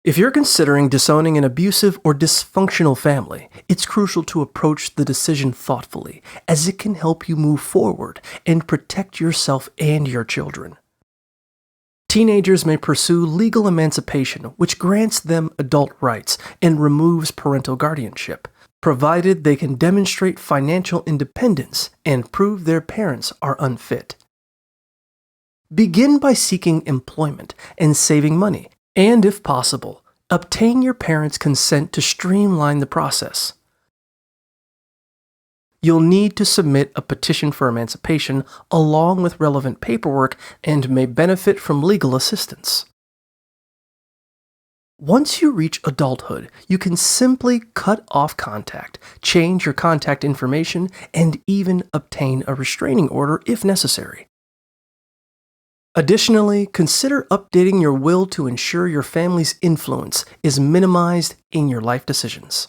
If you're considering disowning an abusive or dysfunctional family, it's crucial to approach the decision thoughtfully, as it can help you move forward and protect yourself and your children. Teenagers may pursue legal emancipation, which grants them adult rights and removes parental guardianship, provided they can demonstrate financial independence and prove their parents are unfit. Begin by seeking employment and saving money, and if possible, obtain your parents' consent to streamline the process. You'll need to submit a petition for emancipation along with relevant paperwork and may benefit from legal assistance. Once you reach adulthood, you can simply cut off contact, change your contact information, and even obtain a restraining order if necessary. Additionally, consider updating your will to ensure your family's influence is minimized in your life decisions.